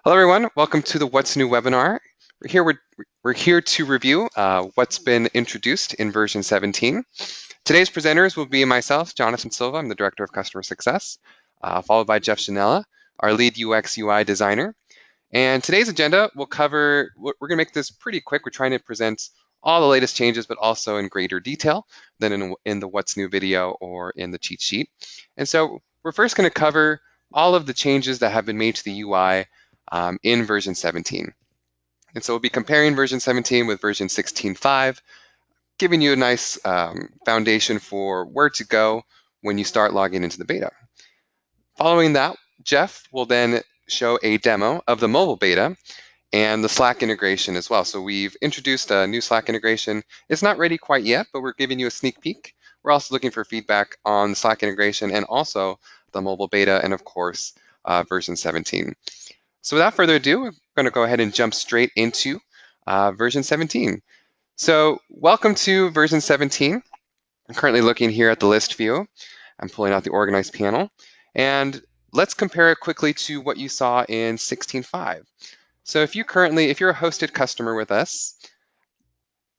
Hello, everyone. Welcome to the What's New webinar. We're here to review what's been introduced in version 17. Today's presenters will be myself, Jonathan Silva. I'm the Director of Customer Success, followed by Jeff Chanella, our lead UX UI designer. And today's agenda will cover, we're going to make this pretty quick. We're trying to present all the latest changes, but also in greater detail than in the What's New video or in the cheat sheet. And so we're first going to cover all of the changes that have been made to the UI in version 17. And so we'll be comparing version 17 with version 16.5, giving you a nice foundation for where to go when you start logging into the beta. Following that, Jeff will then show a demo of the mobile beta and the Slack integration as well. So we've introduced a new Slack integration. It's not ready quite yet, but we're giving you a sneak peek. We're also looking for feedback on the Slack integration and also the mobile beta and, of course, version 17. So without further ado, we're going to go ahead and jump straight into version 17. So welcome to version 17. I'm currently looking here at the list view. I'm pulling out the organized panel. And let's compare it quickly to what you saw in 16.5. So if you're a hosted customer with us,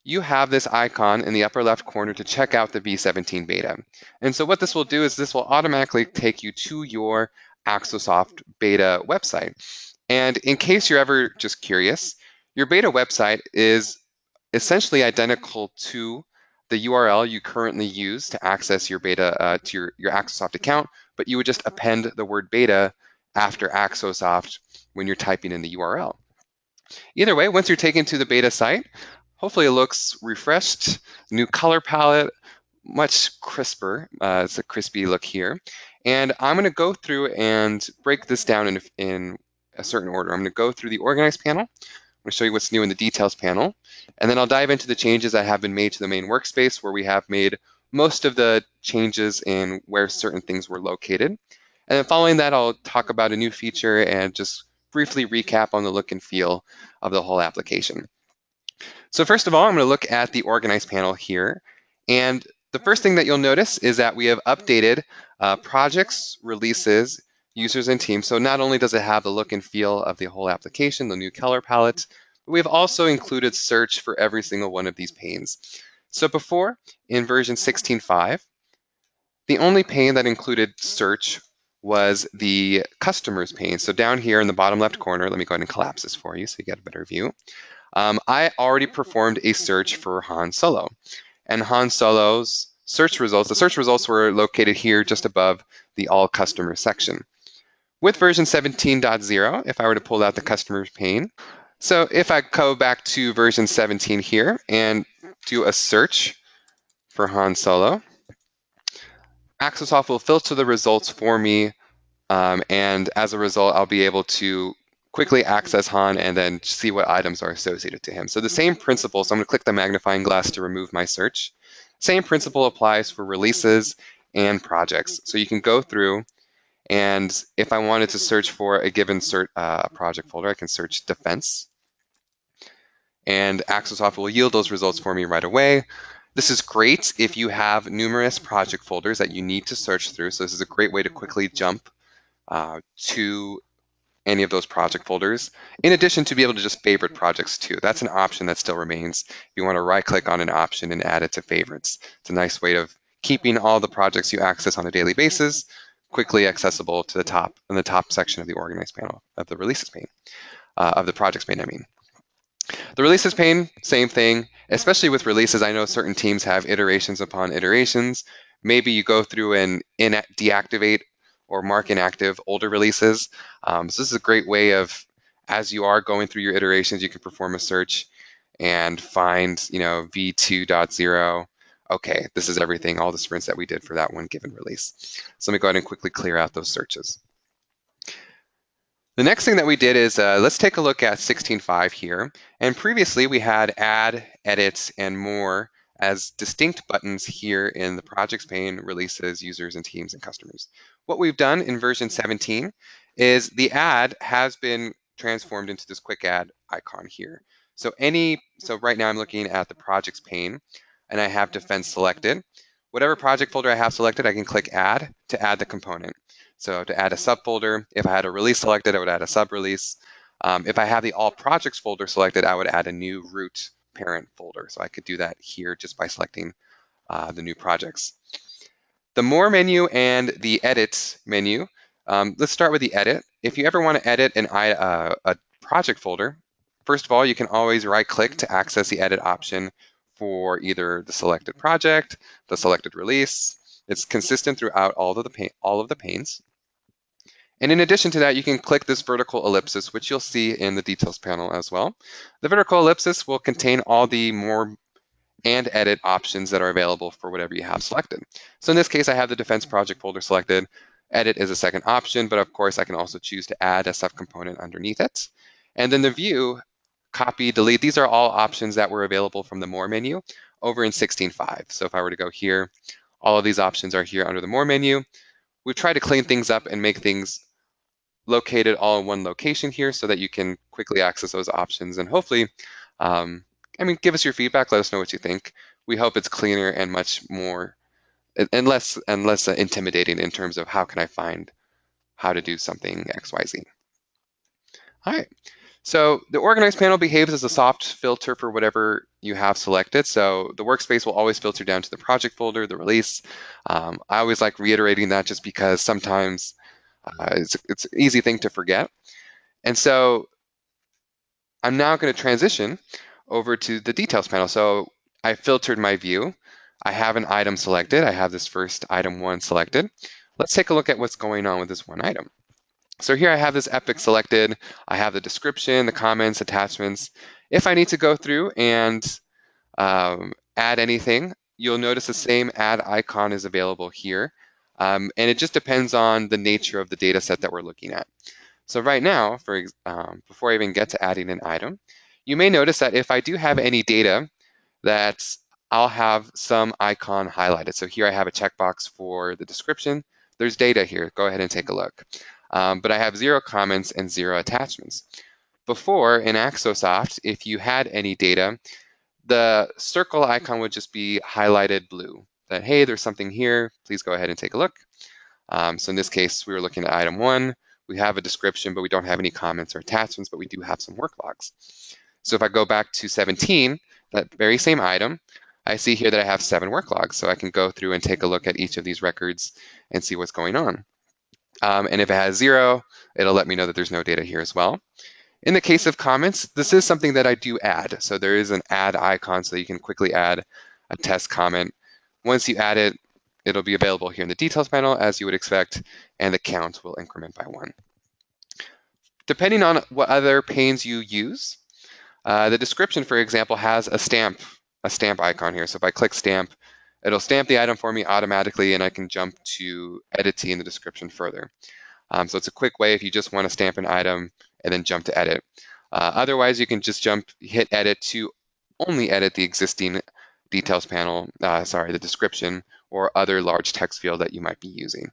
you have this icon in the upper left corner to check out the v17 beta. And so what this will do is this will automatically take you to your Axosoft beta website. And in case you're ever just curious, your beta website is essentially identical to the URL you currently use to access your beta to your Axosoft account, but you would just append the word beta after Axosoft when you're typing in the URL. Either way, once you're taken to the beta site, hopefully it looks refreshed, new color palette, much crisper. It's a crispy look here. And I'm going to go through and break this down in a certain order. I'm going to go through the organized panel. I'm going to show you what's new in the details panel. And then I'll dive into the changes that have been made to the main workspace, where we have made most of the changes in where certain things were located. And then following that, I'll talk about a new feature and just briefly recap on the look and feel of the whole application. So first of all, I'm going to look at the organized panel here. And the first thing that you'll notice is that we have updated projects, releases, users, and teams. So not only does it have the look and feel of the whole application, the new color palette, but we've also included search for every single one of these panes. So before, in version 16.5, the only pane that included search was the customers pane. So down here in the bottom left corner, let me go ahead and collapse this for you so you get a better view. I already performed a search for Han Solo. And Han Solo's search results, the search results were located here just above the all customers section. With version 17.0, if I were to pull out the customers pane, so if I go back to version 17 here and do a search for Han Solo, Axosoft will filter the results for me, and as a result, I'll be able to quickly access Han and then see what items are associated to him. So the same principle, so I'm going to click the magnifying glass to remove my search. Same principle applies for releases and projects. So you can go through, and if I wanted to search for a given project folder, I can search defense. And Axosoft will yield those results for me right away. This is great if you have numerous project folders that you need to search through. So this is a great way to quickly jump to any of those project folders, in addition to be able to just favorite projects too. That's an option that still remains. If you want to right-click on an option and add it to favorites, it's a nice way of keeping all the projects you access on a daily basis quickly accessible to the top, in the top section of the organized panel, of the releases pane, of the projects pane, I mean. The releases pane, same thing, especially with releases. I know certain teams have iterations upon iterations. Maybe you go through and deactivate or mark inactive older releases. So this is a great way of, as you are going through your iterations, you can perform a search and find, v2.0. Okay, this is everything, all the sprints that we did for that one given release. So let me go ahead and quickly clear out those searches. The next thing that we did is let's take a look at 16.5 here. And previously we had add, edit, and more as distinct buttons here in the projects pane, releases, users, and teams, and customers. What we've done in version 17 is the add has been transformed into this quick add icon here. So right now I'm looking at the projects pane, and I have defense selected. Whatever project folder I have selected, I can click add to add the component. So to add a subfolder, if I had a release selected, I would add a sub-release. If I have the all projects folder selected, I would add a new root parent folder. So I could do that here just by selecting the new projects. The More menu and the Edit menu. Let's start with the Edit. If you ever want to edit a project folder, first of all, you can always right-click to access the Edit option for either the selected project, the selected release. It's consistent throughout all of the panes. And in addition to that, you can click this vertical ellipsis, which you'll see in the details panel as well. The vertical ellipsis will contain all the More and Edit options that are available for whatever you have selected. So in this case, I have the defense project folder selected. Edit is a second option, but of course I can also choose to add a subcomponent underneath it. And then the view, copy, delete, these are all options that were available from the More menu over in 16.5. So if I were to go here, all of these options are here under the More menu. We've tried to clean things up and make things located all in one location here so that you can quickly access those options and hopefully give us your feedback. Let us know what you think. We hope it's cleaner and much more and less intimidating in terms of how can I find how to do something XYZ. All right. So the Organize panel behaves as a soft filter for whatever you have selected. So the Workspace will always filter down to the project folder, the release. I always like reiterating that just because sometimes it's an easy thing to forget. And so I'm now going to transition over to the details panel. So I filtered my view. I have an item selected. I have this first item 1 selected. Let's take a look at what's going on with this one item. So here I have this epic selected. I have the description, the comments, attachments. If I need to go through and add anything, you'll notice the same add icon is available here. And it just depends on the nature of the data set that we're looking at. So right now, before I even get to adding an item, you may notice that if I do have any data, that I'll have some icon highlighted. So here I have a checkbox for the description. There's data here. Go ahead and take a look. But I have 0 comments and 0 attachments. Before, in Axosoft, if you had any data, the circle icon would just be highlighted blue. That, hey, there's something here. Please go ahead and take a look. So in this case, we were looking at item 1. We have a description, but we don't have any comments or attachments, but we do have some work logs. So if I go back to 17, that very same item, I see here that I have 7 work logs. So I can go through and take a look at each of these records and see what's going on. And if it has 0, it'll let me know that there's no data here as well. In the case of comments, this is something that I do add. So there is an add icon so that you can quickly add a test comment. Once you add it, it'll be available here in the details panel as you would expect, and the count will increment by 1. Depending on what other panes you use, the description, for example, has a stamp icon here. So if I click stamp, it'll stamp the item for me automatically, and I can jump to editing the description further. So it's a quick way if you just want to stamp an item and then jump to edit. Otherwise, you can just hit edit to only edit the existing details panel, the description, or other large text field that you might be using.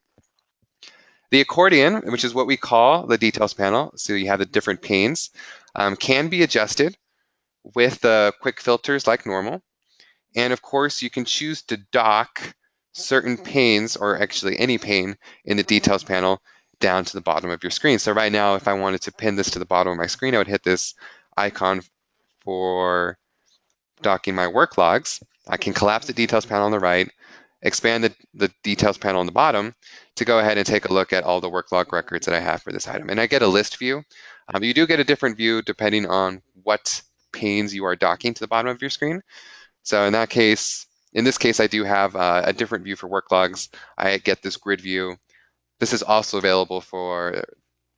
The accordion, which is what we call the details panel, so you have the different panes, can be adjusted with the quick filters like normal. And of course, you can choose to dock certain panes, or actually any pane in the details panel, down to the bottom of your screen. So right now, if I wanted to pin this to the bottom of my screen, I would hit this icon for docking my work logs. I can collapse the details panel on the right, expand the details panel on the bottom to go ahead and take a look at all the work log records that I have for this item. And I get a list view. You do get a different view depending on what panes you are docking to the bottom of your screen. So in this case, I do have a different view for work logs. I get this grid view. This is also available for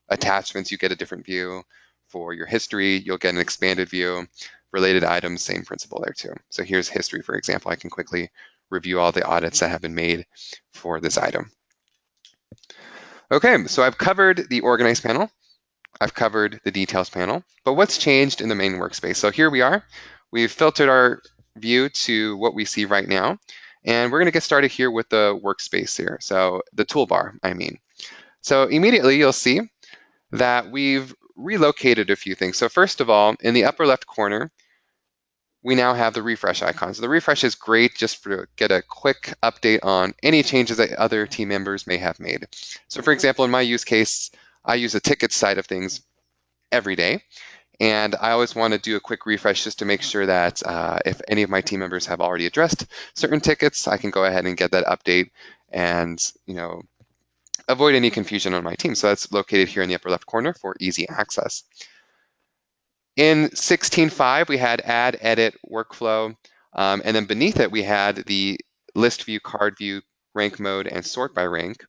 attachments. You get a different view. For your history, you'll get an expanded view. Related items, same principle there too. So here's history, for example. I can quickly review all the audits that have been made for this item. Okay, so I've covered the Organize panel. I've covered the Details panel. But what's changed in the main workspace? So here we are. We've filtered our view to what we see right now. And we're going to get started here with the workspace here. So the toolbar, I mean. So immediately you'll see that we've relocated a few things. So first of all, in the upper left corner, we now have the refresh icon. So the refresh is great just to get a quick update on any changes that other team members may have made. So for example, in my use case, I use the ticket side of things. every day. And I always want to do a quick refresh just to make sure that if any of my team members have already addressed certain tickets, I can go ahead and get that update and avoid any confusion on my team. So that's located here in the upper left corner for easy access. In 16.5, we had add, edit, workflow, and then beneath it, we had the list view, card view, rank mode, and sort by rank.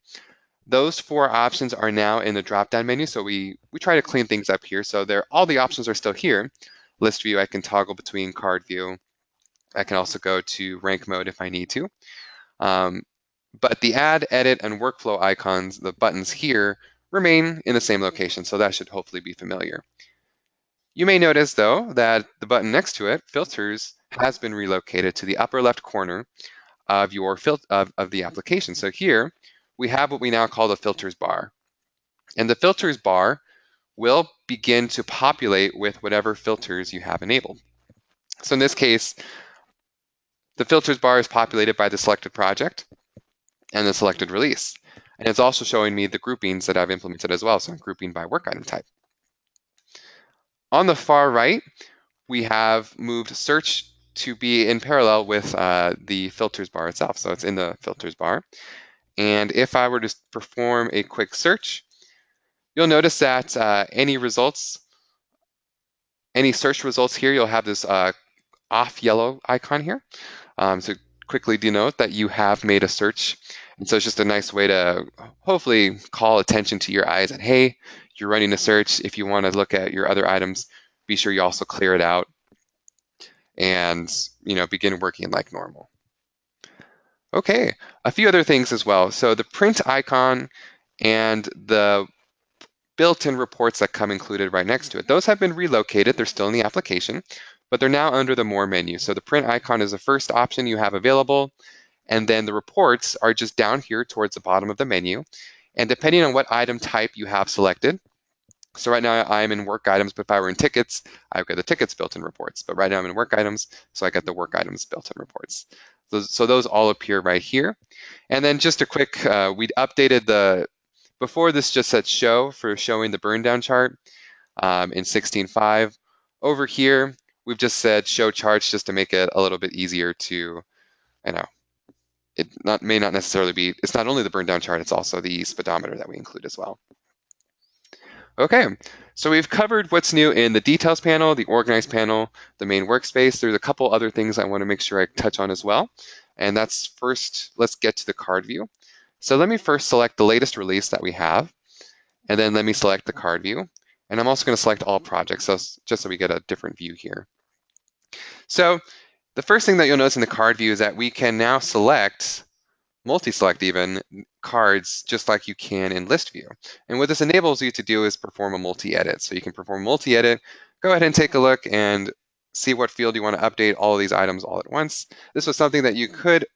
Those 4 options are now in the drop-down menu, so we try to clean things up here. So all the options are still here. List view, I can toggle between card view. I can also go to rank mode if I need to. But the add, edit, and workflow icons, the buttons here, remain in the same location, so that should hopefully be familiar. You may notice, though, that the button next to it, filters, has been relocated to the upper left corner of the application. So here, we have what we now call the filters bar. And the filters bar will begin to populate with whatever filters you have enabled. So in this case, the filters bar is populated by the selected project and the selected release. And it's also showing me the groupings that I've implemented as well. So I'm grouping by work item type. On the far right, we have moved search to be in parallel with the filters bar itself. So it's in the filters bar. And if I were to perform a quick search, you'll notice that any search results here, you'll have this off yellow icon here. So quickly denote that you have made a search. And so it's just a nice way to hopefully call attention to your eyes that, hey, you're running a search. If you want to look at your other items, be sure you also clear it out and begin working like normal. Okay, a few other things as well. So the print icon and the built-in reports that come included right next to it, those have been relocated. They're still in the application, but they're now under the More menu. So the print icon is the first option you have available, and then the reports are just down here towards the bottom of the menu. And depending on what item type you have selected, so right now I'm in work items, but if I were in tickets, I've got the tickets built-in reports. But right now I'm in work items, so I got the work items built-in reports. So those all appear right here. And then just a quick, we updated before this just said show for showing the burn down chart in 16.5. Over here, we've just said show charts just to make it a little bit easier to, it may not necessarily be, it's not only the burn down chart, it's also the speedometer that we include as well. Okay, so we've covered what's new in the details panel, the organize panel, the main workspace. There's a couple other things I want to make sure I touch on as well. And that's first, let's get to the card view. So let me first select the latest release that we have, and then let me select the card view. And I'm also going to select all projects, just so we get a different view here. So the first thing that you'll notice in the card view is that we can now select, multi-select even, cards just like you can in ListView. And what this enables you to do is perform a multi-edit. So you can perform multi-edit, go ahead and take a look and see what field you want to update all of these items all at once. This was something that you could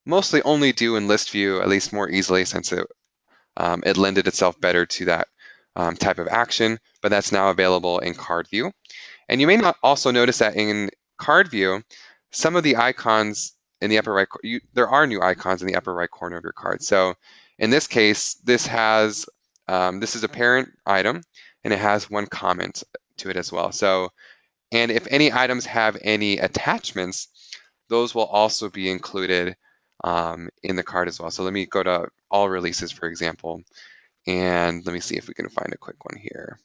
mostly only do in ListView, at least more easily, since it lended itself better to that type of action, but that's now available in card view. And you may not also notice that in card view, some of the icons in the upper right, there are new icons in the upper right corner of your card. So in this case, this is a parent item, and it has one comment to it as well. So, and if any items have any attachments, those will also be included in the card as well. So let me go to all releases, for example, and let me see if we can find a quick one here.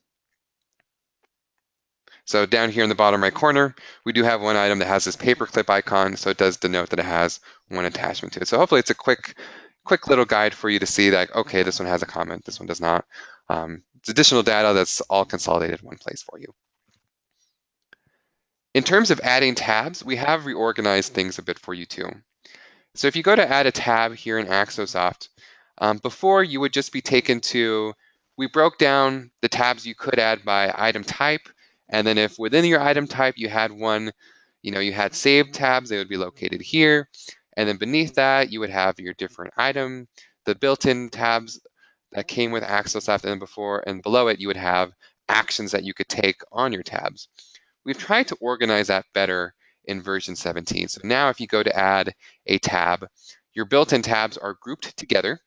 So down here in the bottom right corner, we do have one item that has this paperclip icon, so it does denote that it has one attachment to it. So hopefully it's a quick little guide for you to see that, okay, this one has a comment, this one does not. It's additional data that's all consolidated in one place for you. In terms of adding tabs, we have reorganized things a bit for you too. So if you go to add a tab here in Axosoft, before you would just be taken to, we broke down the tabs you could add by item type, and then if within your item type you had one, you had saved tabs, they would be located here. And then beneath that, you would have your different item, the built-in tabs that came with Axosoft, and below it, you would have actions that you could take on your tabs. We've tried to organize that better in version 17. So now if you go to add a tab, your built-in tabs are grouped together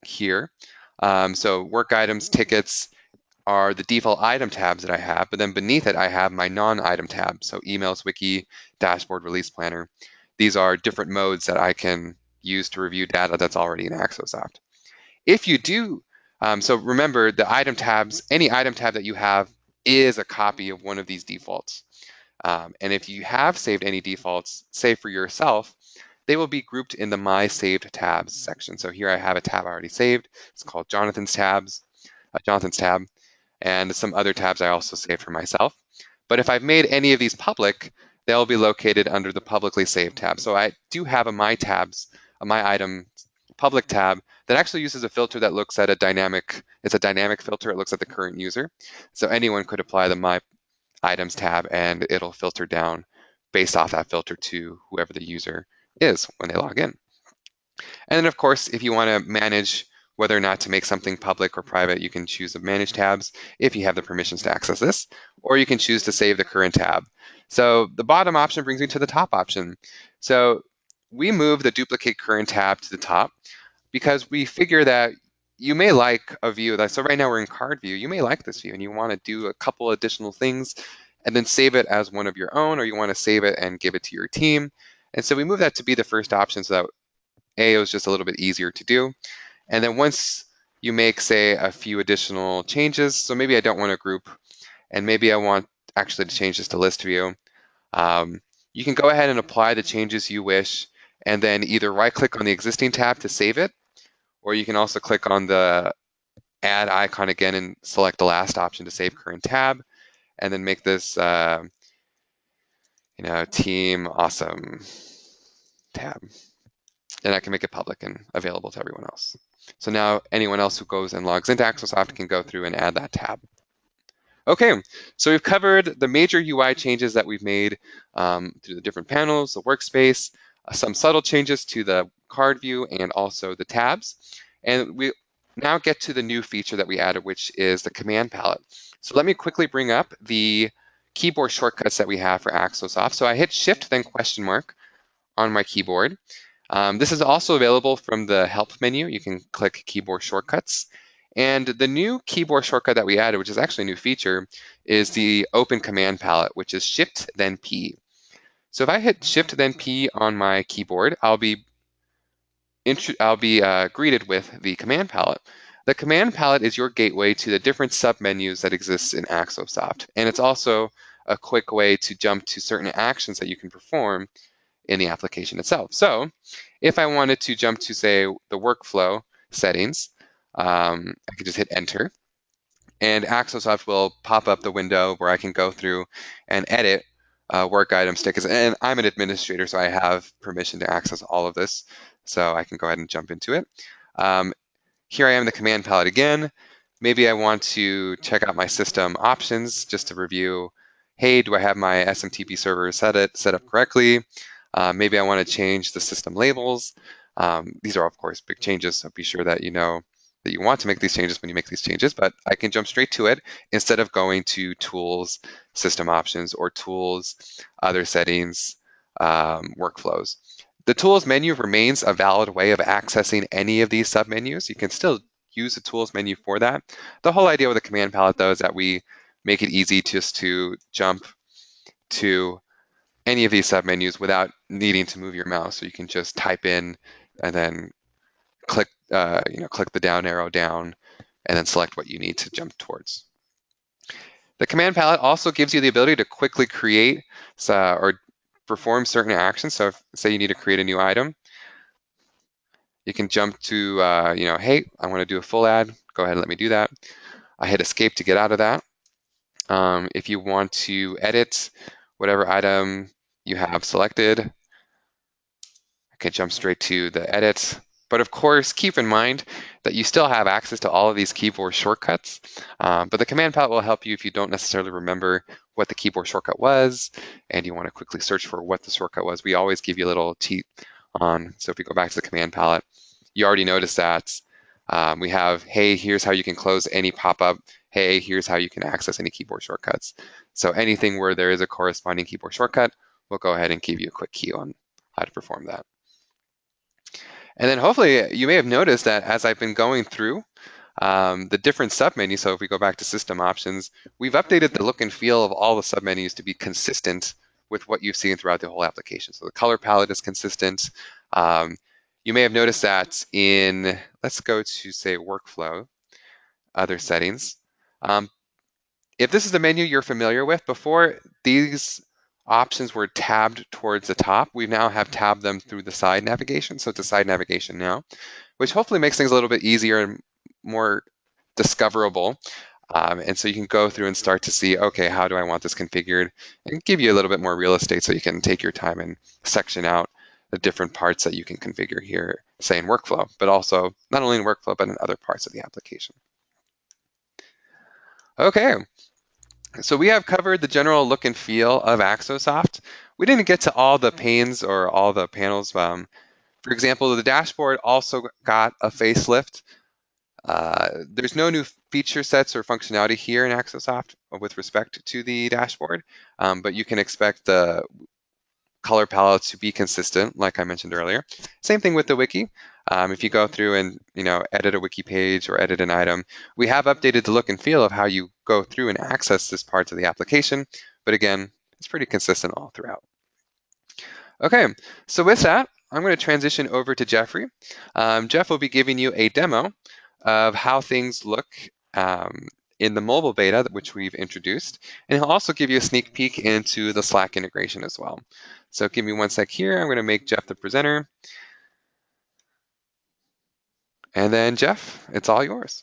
here. So work items, tickets are the default item tabs that I have, but then beneath it, I have my non-item tabs. So emails, wiki, dashboard, release planner. These are different modes that I can use to review data that's already in Axosoft. If you do, so remember the item tabs, any item tab that you have is a copy of one of these defaults. And if you have saved any defaults, say for yourself, they will be grouped in the My Saved Tabs section. So here I have a tab already saved. It's called Jonathan's tab, and some other tabs I also saved for myself. But if I've made any of these public, they'll be located under the publicly saved tab. So I do have a My Item public tab that actually uses a filter that looks at it's a dynamic filter. It looks at the current user. So anyone could apply the My Items tab and it'll filter down based off that filter to whoever the user is when they log in. And then of course, if you want to manage whether or not to make something public or private, you can choose the Manage tabs if you have the permissions to access this, or you can choose to save the current tab. So the bottom option brings me to the top option. So we move the Duplicate Current tab to the top because we figure that you may like a view. So right now we're in card view. You may like this view and you want to do a couple additional things and then save it as one of your own, or you want to save it and give it to your team. And so we move that to be the first option so that it was just a little bit easier to do. And then once you make, say, a few additional changes, so maybe I don't want to group, and maybe I want actually to change this to ListView, you can go ahead and apply the changes you wish, and then either right-click on the existing tab to save it, or you can also click on the add icon again and select the last option to save current tab, and then make this, Team Awesome tab. And I can make it public and available to everyone else. So now anyone else who goes and logs into Axosoft can go through and add that tab. Okay, so we've covered the major UI changes that we've made through the different panels, the workspace, some subtle changes to the card view and also the tabs. And we now get to the new feature that we added, which is the command palette. So let me quickly bring up the keyboard shortcuts that we have for Axosoft. So I hit Shift, then question mark on my keyboard. This is also available from the help menu. You can click keyboard shortcuts. And the new keyboard shortcut that we added, which is actually a new feature, is the open command palette, which is Shift then P. So if I hit Shift then P on my keyboard, I'll be greeted with the command palette. The command palette is your gateway to the different submenus that exist in Axosoft. And it's also a quick way to jump to certain actions that you can perform in the application itself. So if I wanted to jump to, say, the workflow settings, I could just hit enter, and Axosoft will pop up the window where I can go through and edit work items tickets. And I'm an administrator, so I have permission to access all of this. So I can go ahead and jump into it. Here I am in the command palette again. Maybe I want to check out my system options just to review, hey, do I have my SMTP server set up correctly? Maybe I want to change the system labels. These are, of course, big changes, so be sure that you know that you want to make these changes when you make these changes, but I can jump straight to it instead of going to Tools, System Options, or Tools, Other Settings, Workflows. The Tools menu remains a valid way of accessing any of these submenus. You can still use the Tools menu for that. The whole idea with the command palette, though, is that we make it easy just to jump to any of these submenus without needing to move your mouse. So you can just type in and then click the down arrow down and then select what you need to jump towards. The command palette also gives you the ability to quickly create or perform certain actions. So if, say you need to create a new item, you can jump to, hey, I want to do a full add. Go ahead and let me do that. I hit escape to get out of that. If you want to edit whatever item you have selected, I can jump straight to the edit. But of course, keep in mind that you still have access to all of these keyboard shortcuts. But the command palette will help you if you don't necessarily remember what the keyboard shortcut was and you want to quickly search for what the shortcut was. We always give you a little cheat on. So if we go back to the command palette, you already noticed that we have, hey, here's how you can close any pop-up. Hey, here's how you can access any keyboard shortcuts. So anything where there is a corresponding keyboard shortcut, we'll go ahead and give you a quick key on how to perform that. And then hopefully you may have noticed that as I've been going through the different submenus. So if we go back to system options, we've updated the look and feel of all the submenus to be consistent with what you've seen throughout the whole application. So the color palette is consistent. You may have noticed that in, let's go to say workflow, other settings. If this is the menu you're familiar with, before these options were tabbed towards the top, we now have tabbed them through the side navigation. So it's a side navigation now, which hopefully makes things a little bit easier and more discoverable. And so you can go through and start to see, okay, how do I want this configured? And give you a little bit more real estate so you can take your time and section out the different parts that you can configure here, say in workflow, but also not only in workflow, but in other parts of the application. Okay, so we have covered the general look and feel of Axosoft. We didn't get to all the panes or all the panels. For example, the dashboard also got a facelift. There's no new feature sets or functionality here in Axosoft with respect to the dashboard, but you can expect the color palette to be consistent, like I mentioned earlier. Same thing with the wiki. If you go through and edit a wiki page or edit an item, we have updated the look and feel of how you go through and access this part of the application. But again, it's pretty consistent all throughout. Okay, so with that, I'm going to transition over to Jeffrey. Jeff will be giving you a demo of how things look in the mobile beta, which we've introduced, and he'll also give you a sneak peek into the Slack integration as well. So give me one sec here. I'm going to make Jeff the presenter. And then Jeff, it's all yours.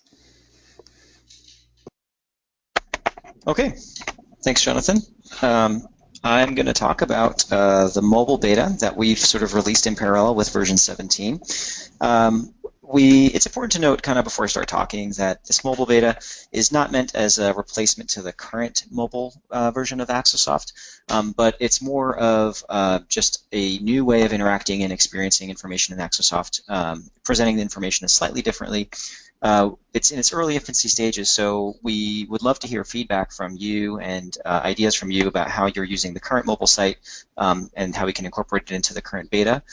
Okay, thanks, Jonathan. I'm going to talk about the mobile beta that we've sort of released in parallel with version 17. It's important to note, kind of before I start talking, that this mobile beta is not meant as a replacement to the current mobile version of Axosoft, but it's more of just a new way of interacting and experiencing information in Axosoft, presenting the information slightly differently. It's in its early infancy stages, so we would love to hear feedback from you and ideas from you about how you're using the current mobile site and how we can incorporate it into the current beta.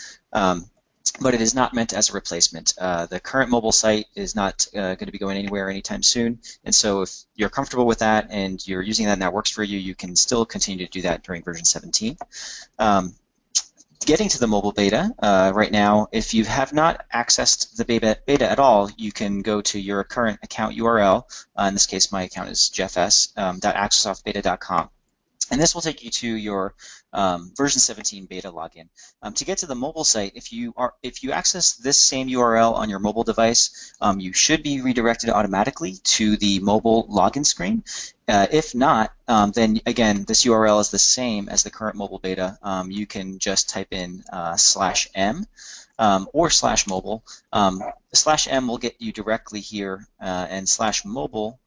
But it is not meant as a replacement. The current mobile site is not going to be going anywhere anytime soon, and so if you're comfortable with that and you're using that and that works for you, you can still continue to do that during version 17. Getting to the mobile beta right now, if you have not accessed the beta at all, you can go to your current account URL. In this case, my account is jeffs.axosoftbeta.com. And this will take you to your version 17 beta login. To get to the mobile site, if you access this same URL on your mobile device, you should be redirected automatically to the mobile login screen. If not, then again, this URL is the same as the current mobile beta. You can just type in /m or /mobile. /m will get you directly here, and /mobile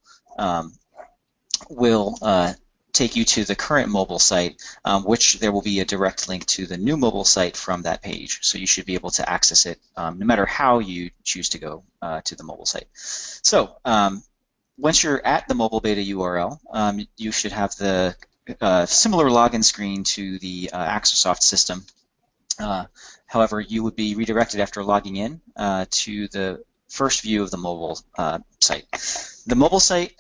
will take you to the current mobile site, which there will be a direct link to the new mobile site from that page. So you should be able to access it no matter how you choose to go to the mobile site. So once you're at the mobile beta URL, you should have the similar login screen to the Axosoft system. However, you would be redirected after logging in to the first view of the mobile site. The mobile site,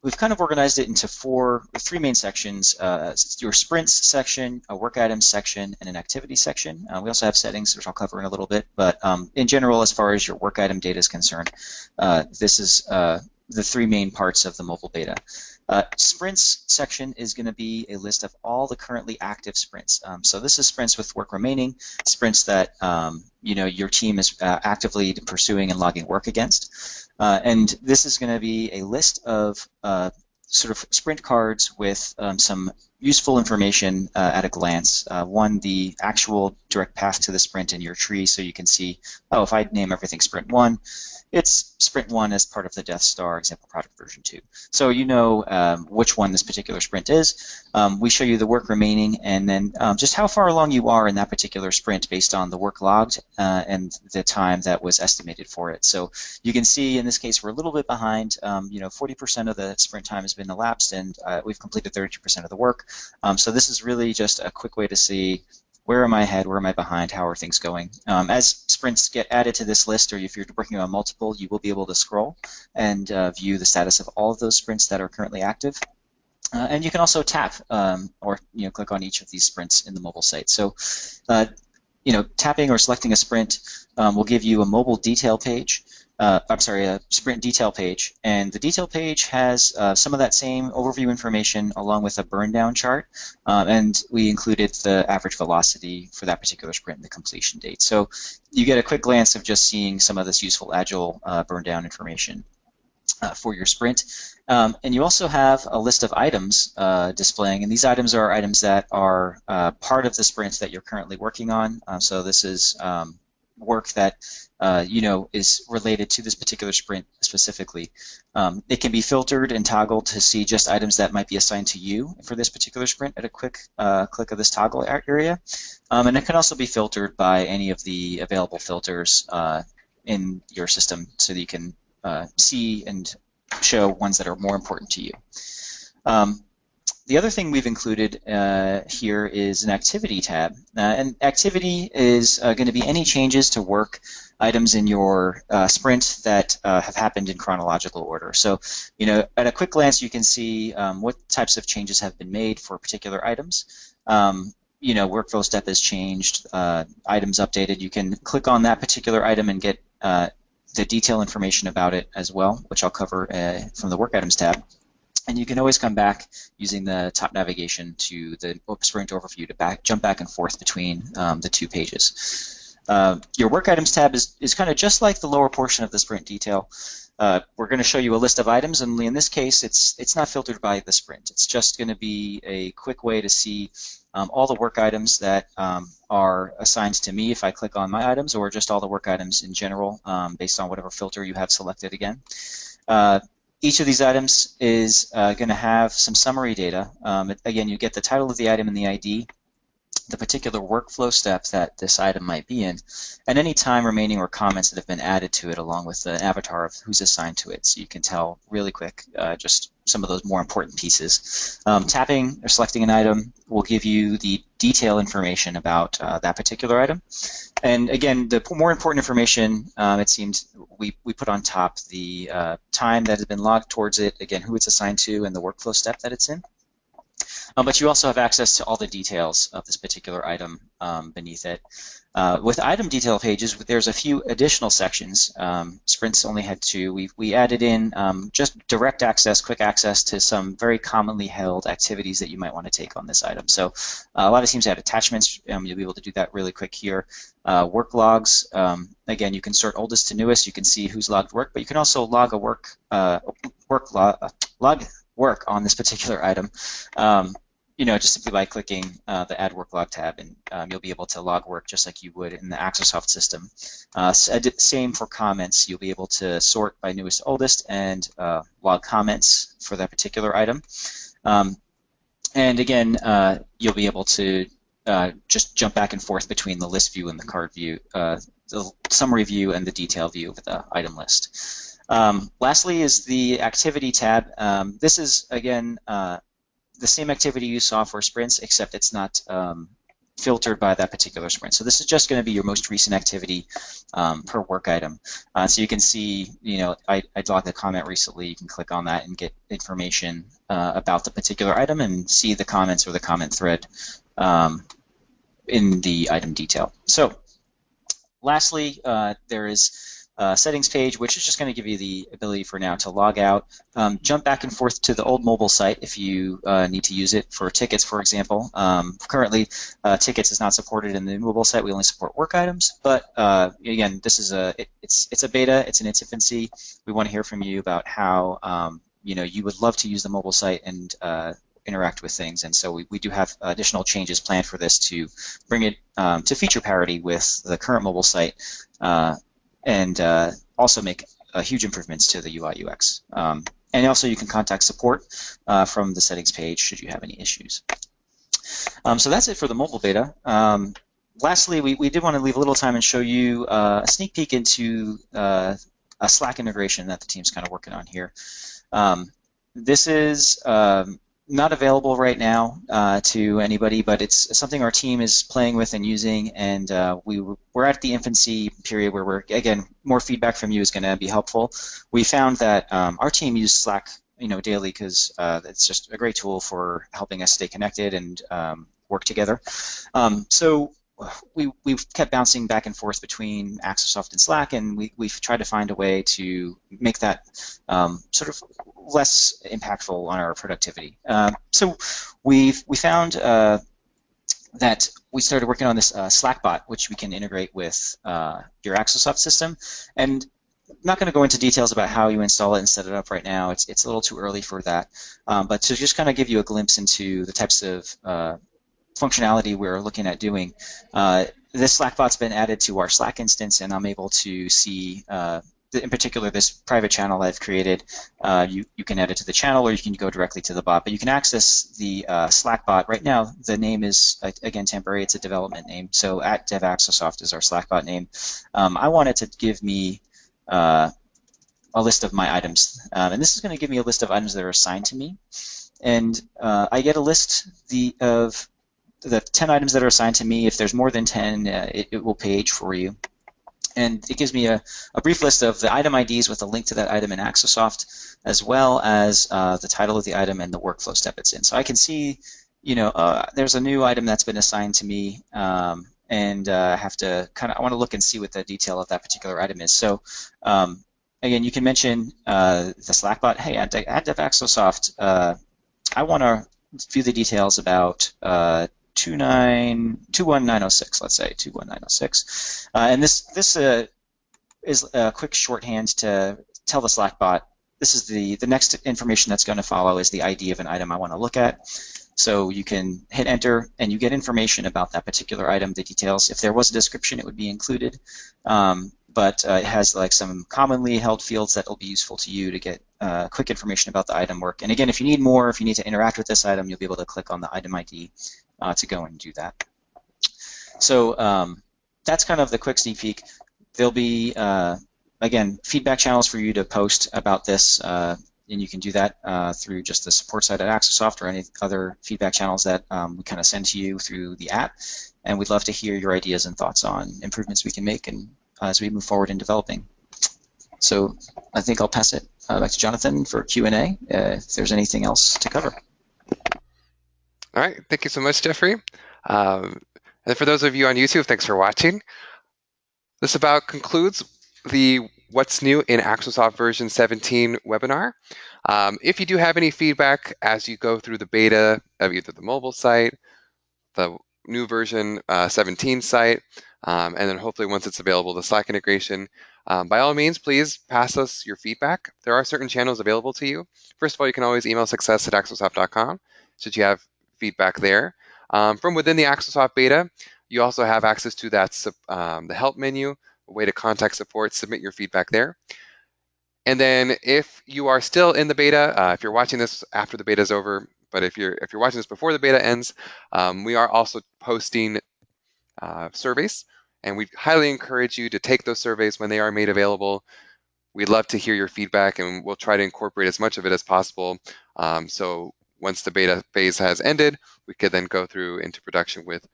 we've kind of organized it into three main sections: your sprints section, a work items section, and an activity section. We also have settings, which I'll cover in a little bit, but in general, as far as your work item data is concerned, this is the three main parts of the mobile beta. Sprints section is going to be a list of all the currently active sprints. So this is sprints with work remaining, sprints that your team is actively pursuing and logging work against. And this is going to be a list of sort of sprint cards with some useful information at a glance. One, the actual direct path to the sprint in your tree, so you can see, oh, if I name everything sprint 1, it's sprint 1 as part of the Death Star example product version 2. So you know which one this particular sprint is. We show you the work remaining and then just how far along you are in that particular sprint based on the work logged and the time that was estimated for it. So you can see in this case we're a little bit behind. 40% of the sprint time has been elapsed and we've completed 32% of the work. So this is really just a quick way to see where am I ahead, where am I behind, how are things going. As sprints get added to this list, or if you're working on multiple, you will be able to scroll and view the status of all of those sprints that are currently active. And you can also tap or click on each of these sprints in the mobile site. So tapping or selecting a sprint will give you a mobile detail page. A sprint detail page, and the detail page has some of that same overview information along with a burn down chart, and we included the average velocity for that particular sprint and the completion date. So you get a quick glance of just seeing some of this useful Agile burn down information for your sprint. And you also have a list of items displaying, and these items are items that are part of the sprint that you're currently working on. So this is work that is related to this particular sprint specifically. It can be filtered and toggled to see just items that might be assigned to you for this particular sprint at a quick click of this toggle area. And it can also be filtered by any of the available filters in your system so that you can see and show ones that are more important to you. The other thing we've included here is an activity tab. And activity is going to be any changes to work items in your sprint that have happened in chronological order. So, at a quick glance, you can see what types of changes have been made for particular items. Workflow step has changed, items updated. You can click on that particular item and get the detailed information about it as well, which I'll cover from the Work Items tab. And you can always come back using the top navigation to the sprint overview to jump back and forth between the two pages. Your Work Items tab is kind of just like the lower portion of the sprint detail. We're going to show you a list of items, and in this case, it's not filtered by the sprint. It's just going to be a quick way to see all the work items that are assigned to me if I click on my items, or just all the work items in general based on whatever filter you have selected again. Each of these items is going to have some summary data. Again, you get the title of the item and the ID, the particular workflow step that this item might be in, and any time remaining or comments that have been added to it along with the avatar of who's assigned to it. So you can tell really quick just some of those more important pieces. Tapping or selecting an item will give you the detailed information about that particular item. And again, the more important information, it seems, we put on top the time that has been logged towards it, again, who it's assigned to, and the workflow step that it's in. But you also have access to all the details of this particular item beneath it. With item detail pages, there's a few additional sections. Sprints only had two. We added in just direct access, quick access to some very commonly held activities that you might want to take on this item. So a lot of teams have attachments. You'll be able to do that really quick here. Work logs. Again, you can sort oldest to newest. You can see who's logged work, but you can also log a log work on this particular item. Just simply by clicking the Add Work Log tab, and you'll be able to log work just like you would in the Axosoft system. Same for comments. You'll be able to sort by newest to oldest and log comments for that particular item. And again, you'll be able to just jump back and forth between the list view and the card view, the summary view and the detail view of the item list. Lastly is the Activity tab. This is, again, the same activity you saw for sprints, except it's not filtered by that particular sprint. So this is just going to be your most recent activity per work item. So you can see, I logged a comment recently. You can click on that and get information about the particular item and see the comments or the comment thread in the item detail. So lastly, there is settings page, which is just going to give you the ability for now to log out, jump back and forth to the old mobile site if you need to use it for tickets, for example. Currently, tickets is not supported in the mobile site. We only support work items, but again, this is it's a beta. It's in its infancy. We want to hear from you about how you would love to use the mobile site and interact with things, and so we do have additional changes planned for this to bring it to feature parity with the current mobile site. And also make huge improvements to the UI UX. And also you can contact support from the settings page should you have any issues. So that's it for the mobile beta. Lastly, we did want to leave a little time and show you a sneak peek into a Slack integration that the team's kind of working on here. This is not available right now to anybody, but it's something our team is playing with and using, and we're at the infancy period where again, more feedback from you is going to be helpful. We found that our team used Slack daily because it's just a great tool for helping us stay connected and work together. So we've kept bouncing back and forth between Axosoft and Slack, and we've tried to find a way to make that sort of less impactful on our productivity. So we found that we started working on this Slack bot, which we can integrate with your Axosoft system. And I'm not going to go into details about how you install it and set it up right now. It's a little too early for that. But to just kind of give you a glimpse into the types of functionality we're looking at doing, this Slack bot's been added to our Slack instance, and I'm able to see, in particular, this private channel I've created. You can add it to the channel, or you can go directly to the bot. But you can access the Slack bot right now. The name is, again, temporary. It's a development name. So at @devaxosoft is our Slack bot name. I want it to give me a list of my items, and this is going to give me a list of items that are assigned to me. And I get a list of the 10 items that are assigned to me. If there's more than 10, it will page for you. And it gives me a brief list of the item IDs with a link to that item in Axosoft, as well as the title of the item and the workflow step it's in. So I can see, there's a new item that's been assigned to me, and I want to look and see what the detail of that particular item is. So again, you can mention the Slack bot, hey, at DevAxosoft, I want to view the details about 21906, let's say 21906, and this is a quick shorthand to tell the Slack bot this is the next information that's going to follow is the ID of an item I want to look at. So you can hit enter and you get information about that particular item, the details. If there was a description, it would be included, but it has like some commonly held fields that will be useful to you to get quick information about the item work. And again, if you need more, if you need to interact with this item, you'll be able to click on the item ID to go and do that. So that's kind of the quick sneak peek. There'll be, again, feedback channels for you to post about this, and you can do that through just the support site at Axosoft or any other feedback channels that we kind of send to you through the app. And we'd love to hear your ideas and thoughts on improvements we can make and as we move forward in developing. So I think I'll pass it back to Jonathan for Q&A if there's anything else to cover. All right, thank you so much, Jeffrey. And for those of you on YouTube, thanks for watching. This about concludes the What's New in Axosoft version 17 webinar. If you do have any feedback as you go through the beta of either the mobile site, the new version 17 site, and then hopefully once it's available, the Slack integration, by all means, please pass us your feedback. There are certain channels available to you. First of all, you can always email success@axosoft.com should you have feedback there. From within the Axosoft beta, you also have access to that the help menu, a way to contact support, submit your feedback there. And then if you are still in the beta, if you're watching this after the beta is over, but if you're watching this before the beta ends, we are also posting surveys, and we highly encourage you to take those surveys when they are made available. We'd love to hear your feedback, and we'll try to incorporate as much of it as possible. So once the beta phase has ended, we could then go through into production with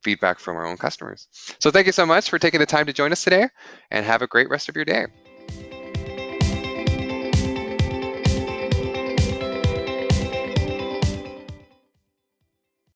feedback from our own customers. So thank you so much for taking the time to join us today, and have a great rest of your day.